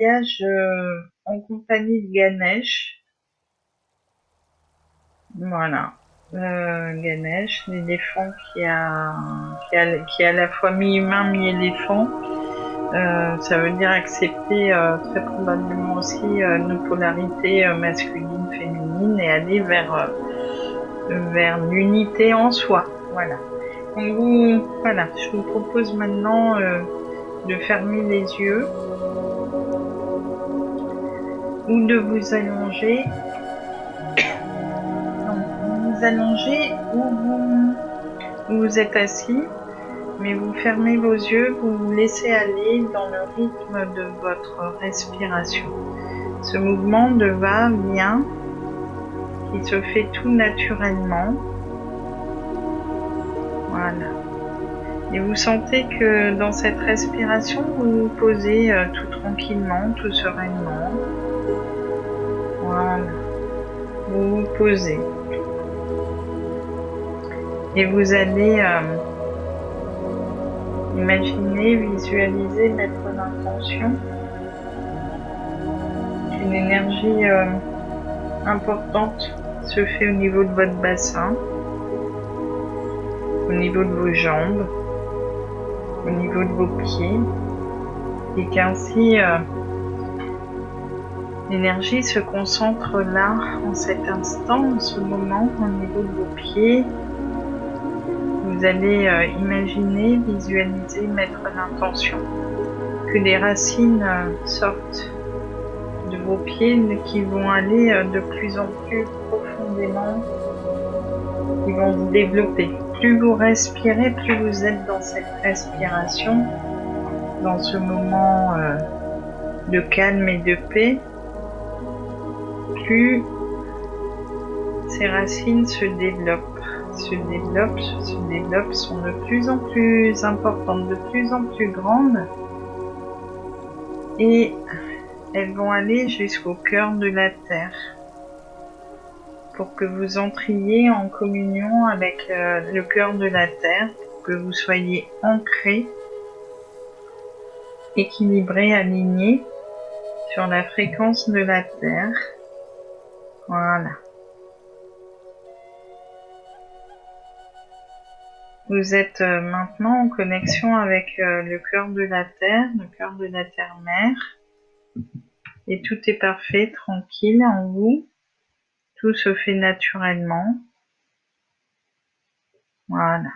voyage en compagnie de Ganesh. Voilà. Ganesh, l'éléphant qui est à la fois mi-humain, mi-éléphant. Ça veut dire accepter très probablement aussi nos polarités masculines, féminines et aller vers l'unité en soi. Voilà. Donc voilà, je vous propose maintenant de fermer les yeux ou de vous allonger. Donc, vous allongez ou vous êtes assis, mais vous fermez vos yeux, vous vous laissez aller dans le rythme de votre respiration. Ce mouvement de va-vient qui se fait tout naturellement. Voilà. Et vous sentez que dans cette respiration, vous vous posez tout tranquillement, tout sereinement. Voilà. Vous vous posez. Et vous allez imaginer, visualiser, mettre l'intention qu'une énergie importante se fait au niveau de votre bassin, au niveau de vos jambes, au niveau de vos pieds, et qu'ainsi l'énergie se concentre là, en cet instant, en ce moment, au niveau de vos pieds. Vous allez imaginer, visualiser, mettre l'intention que des racines sortent de vos pieds qui vont aller de plus en plus profondément, qui vont se développer. Plus vous respirez, plus vous êtes dans cette respiration, dans ce moment de calme et de paix, plus ces racines se développent, sont de plus en plus importantes, de plus en plus grandes, et elles vont aller jusqu'au cœur de la terre pour que vous entriez en communion avec le cœur de la terre, pour que vous soyez ancré, équilibré, aligné sur la fréquence de la terre. Voilà. Vous êtes maintenant en connexion avec le cœur de la terre mère, et tout est parfait, tranquille en vous. Tout se fait naturellement. Voilà.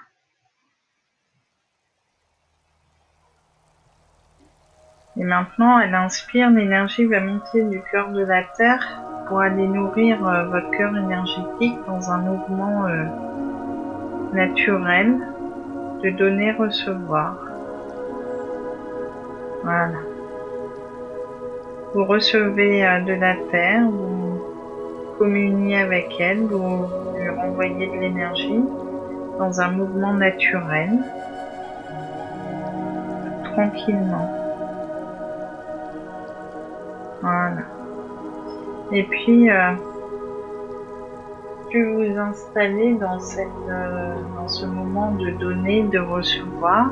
Et maintenant, elle inspire, l'énergie va monter du cœur de la terre pour aller nourrir votre cœur énergétique dans un mouvement naturel de donner-recevoir. Voilà. Vous recevez de la terre, vous communiez avec elle, vous lui renvoyez de l'énergie dans un mouvement naturel, tranquillement. Voilà. Et puis, plus vous vous installez dans ce moment de donner, de recevoir,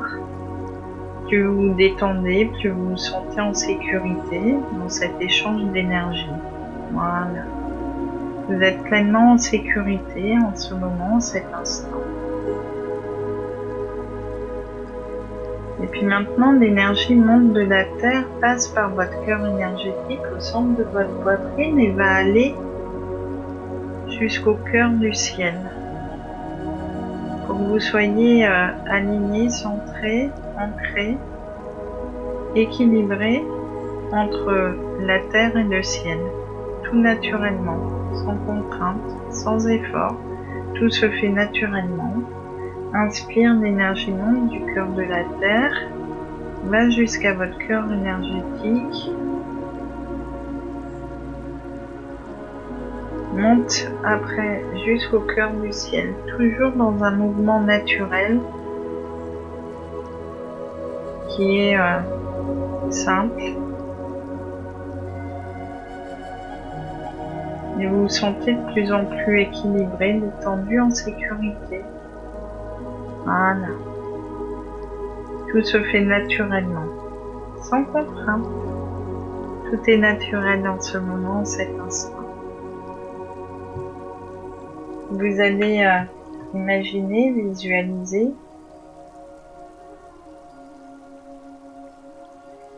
plus vous vous détendez, plus vous vous sentez en sécurité dans cet échange d'énergie. Voilà. Vous êtes pleinement en sécurité en ce moment, cet instant. Et puis maintenant, l'énergie monte de la terre, passe par votre cœur énergétique au centre de votre poitrine et va aller jusqu'au cœur du ciel. Pour que vous soyez aligné, centré, ancré, équilibré entre la terre et le ciel. Tout naturellement, sans contrainte, sans effort, tout se fait naturellement. Inspire, l'énergie monte du cœur de la terre, va jusqu'à votre cœur énergétique, monte après jusqu'au cœur du ciel, toujours dans un mouvement naturel qui est simple. Et vous vous sentez de plus en plus équilibré, détendu, en sécurité. Voilà. Tout se fait naturellement, sans contrainte. Tout est naturel en ce moment, cet instant. Vous allez imaginer, visualiser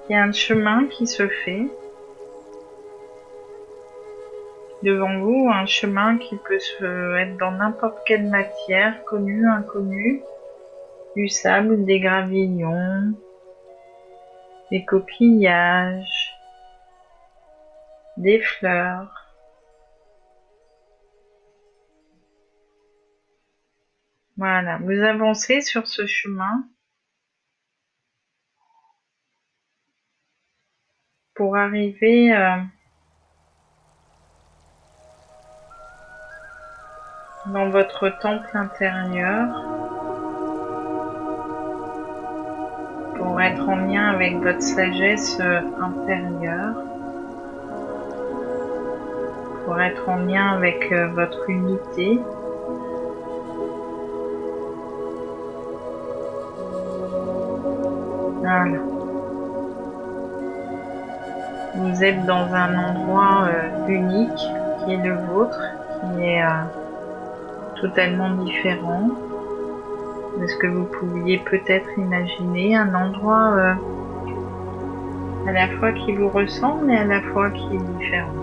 qu'il y a un chemin qui se fait devant vous, un chemin qui peut être dans n'importe quelle matière, connue, inconnue, du sable, des gravillons, des coquillages, des fleurs. Voilà, vous avancez sur ce chemin pour arriver dans votre temple intérieur, pour être en lien avec votre sagesse intérieure, pour être en lien avec votre unité. Voilà. Vous êtes dans un endroit unique qui est le vôtre, qui est totalement différent de ce que vous pouviez peut-être imaginer, un endroit à la fois qui vous ressemble et à la fois qui est différent,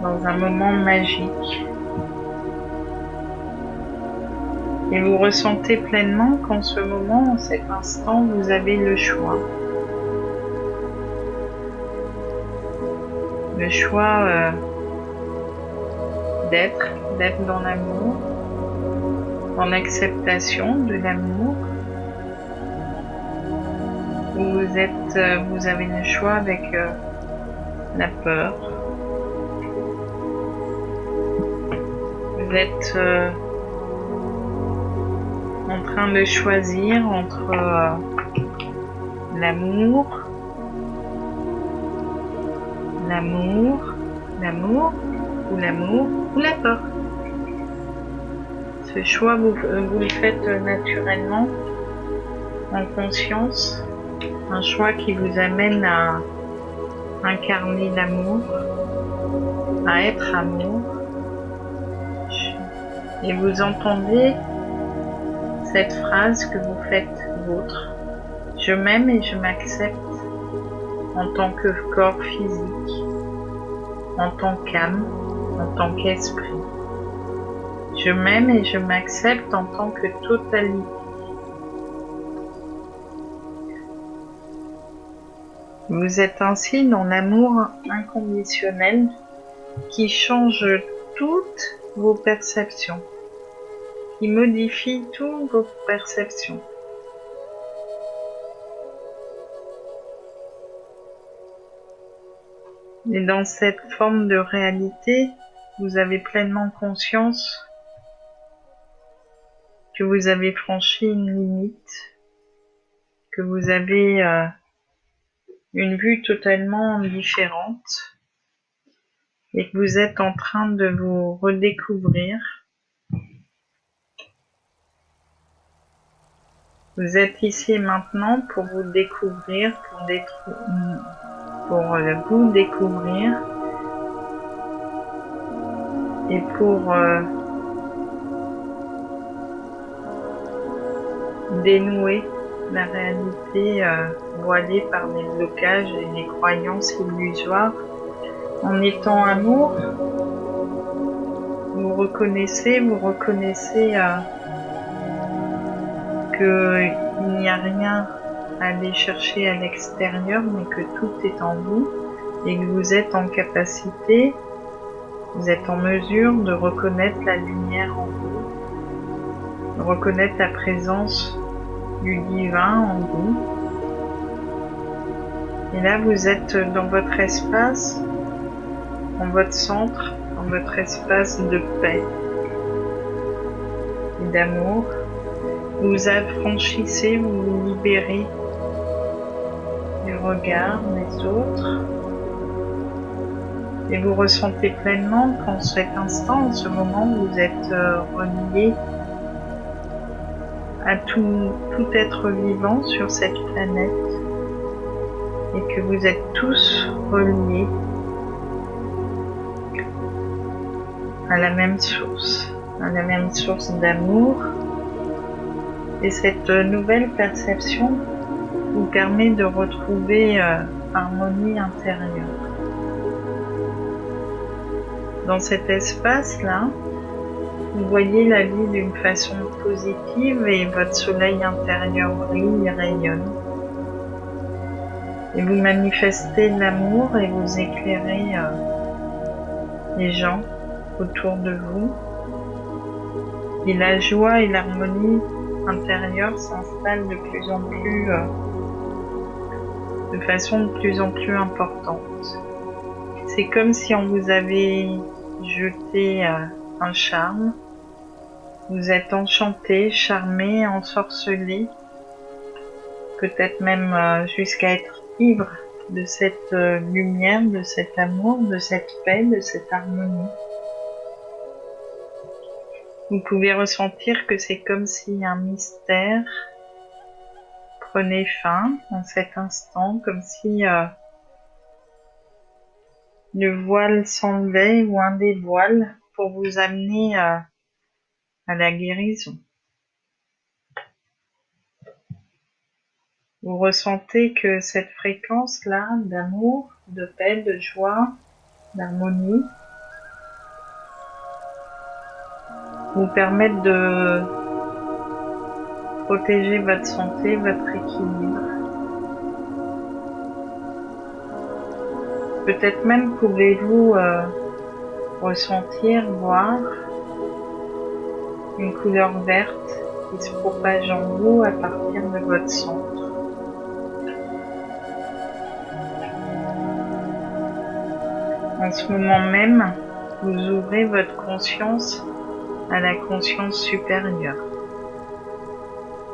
dans un moment magique. Et vous ressentez pleinement qu'en ce moment, en cet instant, vous avez le choix. Le choix d'être dans l'amour, dans l'acceptation de l'amour. Vous avez le choix avec la peur. Vous êtes en train de choisir entre l'amour ou la peur. Ce choix, vous le faites naturellement, en conscience, un choix qui vous amène à incarner l'amour, à être amour. Et vous entendez cette phrase que vous faites vôtre. Je m'aime et je m'accepte en tant que corps physique, en tant qu'âme, en tant qu'esprit. Je m'aime et je m'accepte en tant que totalité. Vous êtes ainsi dans l'amour inconditionnel qui change toutes vos perceptions, qui modifie toutes vos perceptions. Et dans cette forme de réalité, vous avez pleinement conscience que vous avez franchi une limite, que vous avez une vue totalement différente et que vous êtes en train de vous redécouvrir. Vous êtes ici et maintenant pour vous découvrir, pour vous découvrir et pour dénouer la réalité voilée par les blocages et les croyances illusoires. En étant amour, vous reconnaissez qu'il n'y a rien à aller chercher à l'extérieur, mais que tout est en vous et que vous êtes en capacité, vous êtes en mesure de reconnaître la lumière en vous, de reconnaître la présence du divin en vous. Et là, vous êtes dans votre espace, dans votre centre, dans votre espace de paix et d'amour. Vous affranchissez, vous vous libérez du regard des autres et vous ressentez pleinement qu'en cet instant, en ce moment, vous êtes relié à tout être vivant sur cette planète. et que vous êtes tous reliés à la même source d'amour. Et cette nouvelle perception vous permet de retrouver harmonie intérieure. Dans cet espace-là, vous voyez la vie d'une façon positive et votre soleil intérieur brille et rayonne. Et vous manifestez l'amour et vous éclairez les gens autour de vous. Et la joie et l'harmonie intérieure s'installent de plus en plus, de façon de plus en plus importante. C'est comme si on vous avait jeté un charme. Vous êtes enchanté, charmé, ensorcelé, peut-être même jusqu'à être ivre de cette lumière, de cet amour, de cette paix, de cette harmonie. Vous pouvez ressentir que c'est comme si un mystère prenait fin en cet instant, comme si le voile s'enlevait ou un des voiles pour vous amener à la guérison. Vous ressentez que cette fréquence-là d'amour, de paix, de joie, d'harmonie vous permettent de protéger votre santé, votre équilibre. Peut-être même pouvez-vous ressentir, voir une couleur verte qui se propage en vous à partir de votre centre. En ce moment même, vous ouvrez votre conscience à la conscience supérieure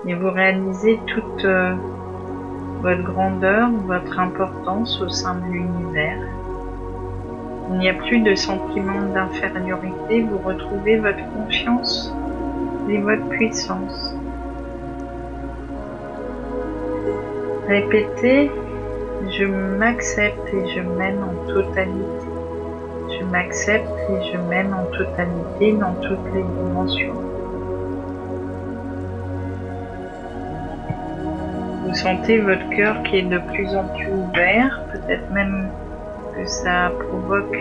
et vous réalisez toute votre grandeur, votre importance au sein de l'univers. Il n'y a plus de sentiment d'infériorité, vous retrouvez votre confiance et votre puissance. Répétez, je m'accepte et je m'aime en totalité. Je m'accepte et je m'aime en totalité dans toutes les dimensions. Vous sentez votre cœur qui est de plus en plus ouvert, peut-être même que ça provoque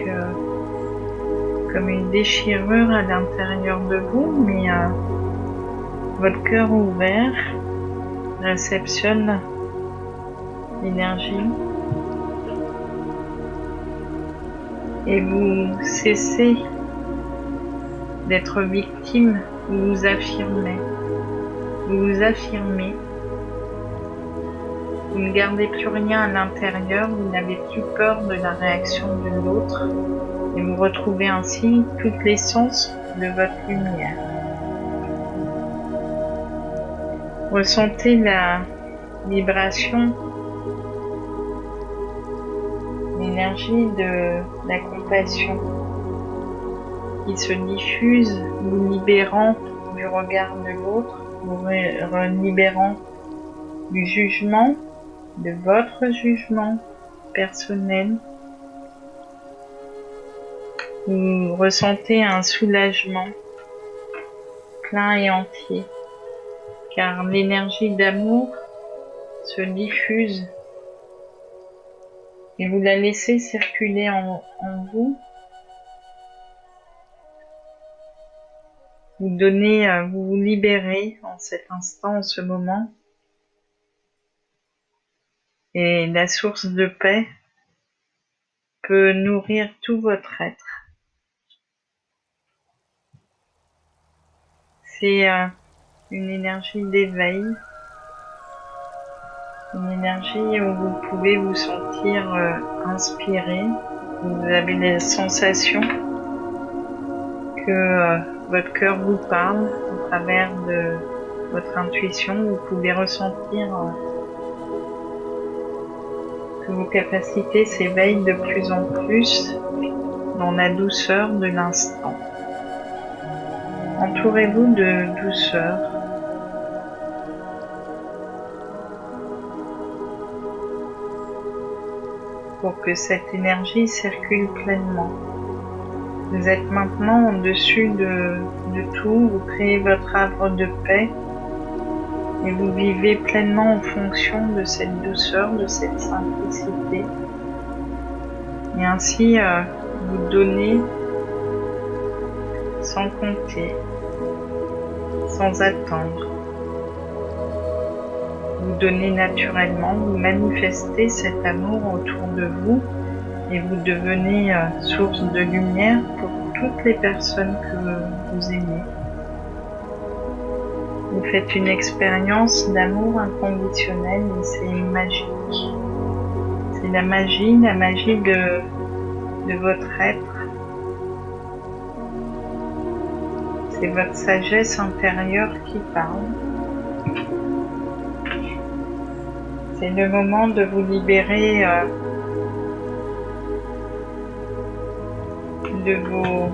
comme une déchirure à l'intérieur de vous, mais votre cœur ouvert réceptionne l'énergie et vous cessez d'être victime, vous vous affirmez. Vous vous affirmez. Vous ne gardez plus rien à l'intérieur, vous n'avez plus peur de la réaction de l'autre et vous retrouvez ainsi toute l'essence de votre lumière. Ressentez la vibration, l'énergie de la compassion qui se diffuse, vous libérant du regard de l'autre, vous libérant du jugement, de votre jugement personnel. Vous ressentez un soulagement plein et entier, car l'énergie d'amour se diffuse et vous la laissez circuler en vous. Vous vous libérez en cet instant, en ce moment, et la source de paix peut nourrir tout votre être. C'est une énergie d'éveil, une énergie où vous pouvez vous sentir inspiré. Vous avez la sensation que votre cœur vous parle au travers de votre intuition. Vous pouvez ressentir que vos capacités s'éveillent de plus en plus dans la douceur de l'instant. Entourez-vous de douceur. pour que cette énergie circule pleinement. Vous êtes maintenant au-dessus de tout, vous créez votre havre de paix et vous vivez pleinement en fonction de cette douceur, de cette simplicité. Et ainsi, vous donnez sans compter, sans attendre. Vous donnez naturellement, vous manifestez cet amour autour de vous et vous devenez source de lumière pour toutes les personnes que vous aimez. Vous faites une expérience d'amour inconditionnel et c'est magique. C'est la magie de votre être. C'est votre sagesse intérieure qui parle. C'est le moment de vous libérer de vos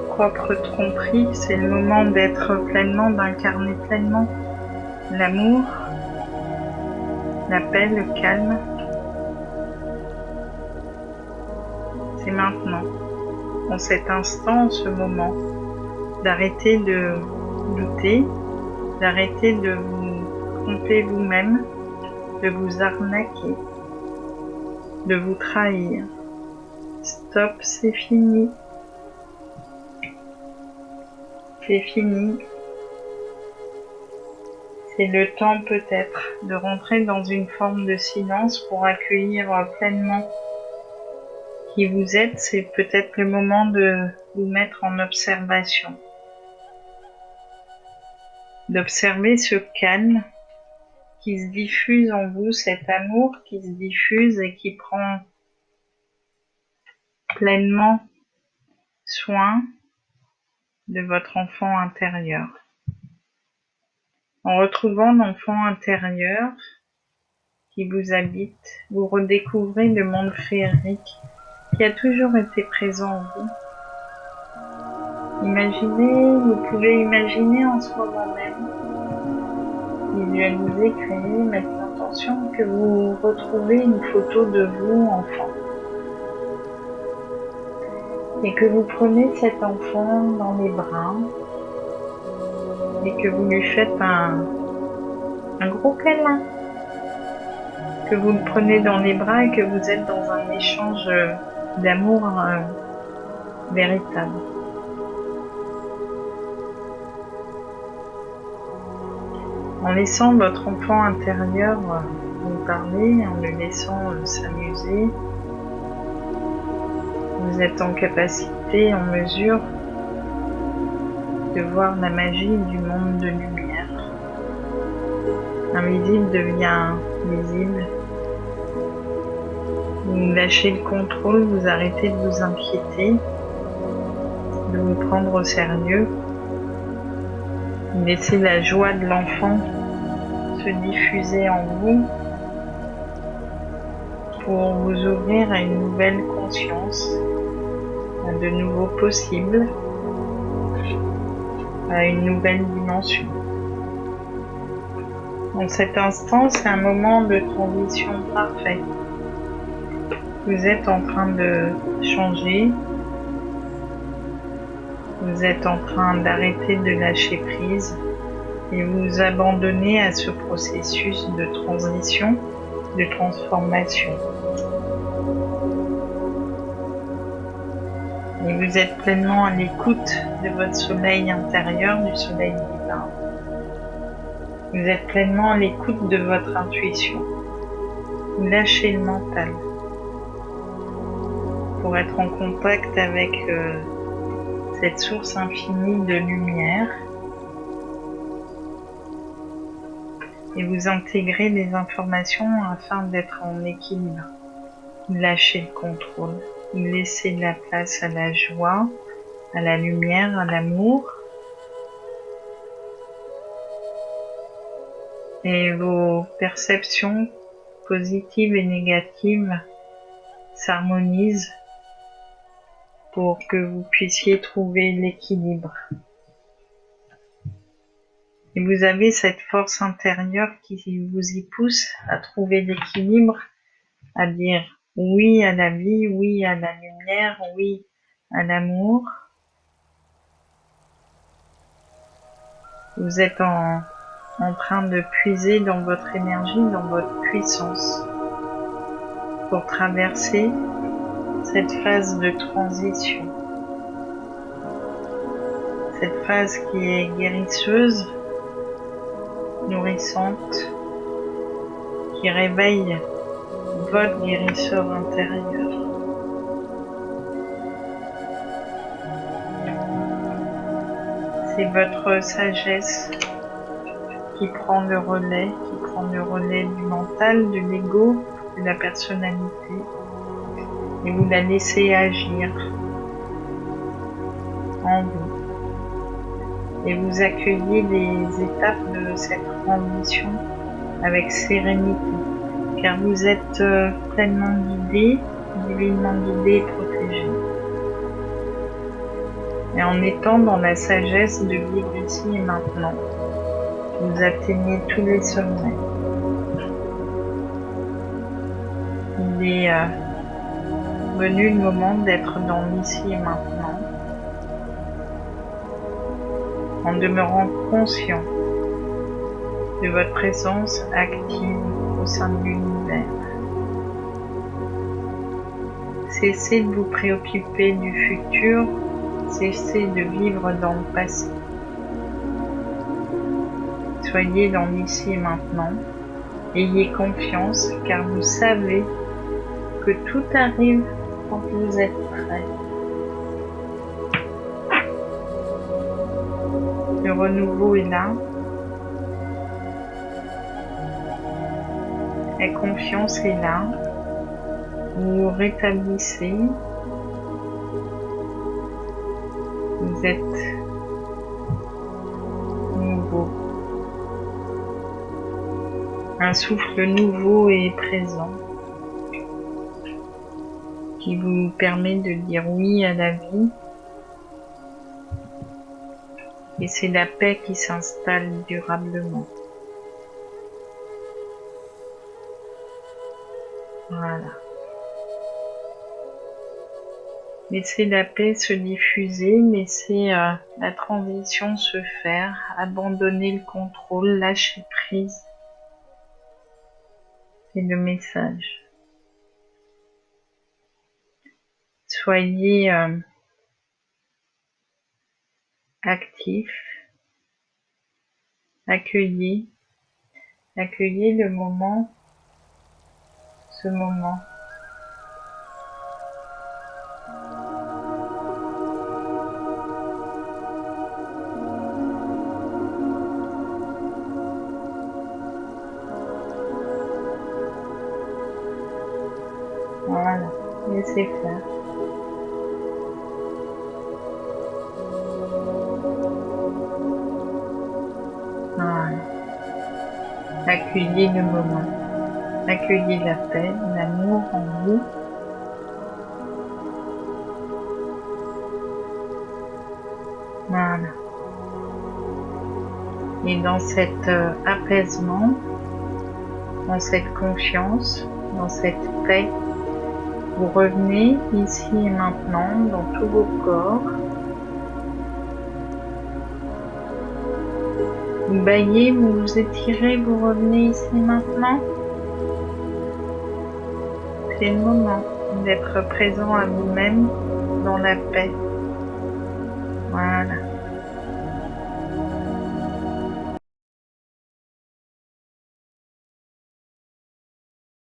propres tromperies. C'est le moment d'être pleinement, d'incarner pleinement l'amour, la paix, le calme. C'est maintenant, en cet instant, en ce moment, d'arrêter de douter, d'arrêter de vous tromper vous-même, de vous arnaquer, de vous trahir. Stop, c'est fini. C'est fini. C'est le temps peut-être de rentrer dans une forme de silence pour accueillir pleinement qui vous êtes. C'est peut-être le moment de vous mettre en observation. D'observer ce calme qui se diffuse en vous, cet amour qui se diffuse et qui prend pleinement soin de votre enfant intérieur. En retrouvant l'enfant intérieur qui vous habite, vous redécouvrez le monde féerique qui a toujours été présent en vous. Imaginez, vous pouvez imaginer en ce moment même, visualiser, créer, mettre l'intention que vous retrouvez une photo de vous enfant. Et que vous prenez cet enfant dans les bras et que vous lui faites un gros câlin. Que vous le prenez dans les bras et que vous êtes dans un échange d'amour véritable. En laissant votre enfant intérieur vous parler, en le laissant s'amuser, vous êtes en capacité, en mesure de voir la magie du monde de lumière. L'invisible devient visible. Vous lâchez le contrôle, vous arrêtez de vous inquiéter, de vous prendre au sérieux. Vous laissez la joie de l'enfant se diffuser en vous pour vous ouvrir à une nouvelle conscience, à de nouveaux possibles, à une nouvelle dimension. En cet instant, c'est un moment de transition parfait. Vous êtes en train de changer, vous êtes en train d'arrêter de lâcher prise et vous abandonnez à ce processus de transition, de transformation. Et vous êtes pleinement à l'écoute de votre soleil intérieur, du soleil divin. Vous êtes pleinement à l'écoute de votre intuition. Vous lâchez le mental pour être en contact avec cette source infinie de lumière et vous intégrez les informations afin d'être en équilibre. Vous lâchez le contrôle, vous laissez de la place à la joie, à la lumière, à l'amour. Et vos perceptions positives et négatives s'harmonisent pour que vous puissiez trouver l'équilibre. Et vous avez cette force intérieure qui vous y pousse à trouver l'équilibre, à dire oui à la vie, oui à la lumière, oui à l'amour. Vous êtes en train de puiser dans votre énergie, dans votre puissance, pour traverser cette phase de transition. Cette phase qui est guérisseuse, nourrissante, qui réveille votre guérisseur intérieur. C'est votre sagesse qui prend le relais, du mental, de l'ego, de la personnalité, et vous la laissez agir en vous. Et vous accueillez les étapes de cette transition avec sérénité, car vous êtes pleinement guidé, divinement guidé et protégé. Et en étant dans la sagesse de vivre ici et maintenant, vous atteignez tous les sommets. Il est venu le moment d'être dans l'ici et maintenant, en demeurant conscient de votre présence active au sein de l'univers. Cessez de vous préoccuper du futur, cessez de vivre dans le passé. Soyez dans l'ici et maintenant, ayez confiance car vous savez que tout arrive quand vous êtes prêt. Le renouveau est là. La confiance est là. Vous vous rétablissez. Vous êtes nouveau. Un souffle nouveau est présent qui vous permet de dire oui à la vie. Et c'est la paix qui s'installe durablement. Voilà. Laissez la paix se diffuser, laissez la transition se faire, abandonner le contrôle, lâcher prise. C'est le message. Soyez actif, accueillez le moment, ce moment. Voilà, laissez faire. Voilà. Accueillez le moment. Accueillez la paix, l'amour en vous. Voilà. Et dans cet apaisement, dans cette confiance, dans cette paix, vous revenez ici et maintenant dans tous vos corps. Vous baillez, vous vous étirez, vous revenez ici et maintenant. C'est le moment d'être présent à vous-même dans la paix. Voilà.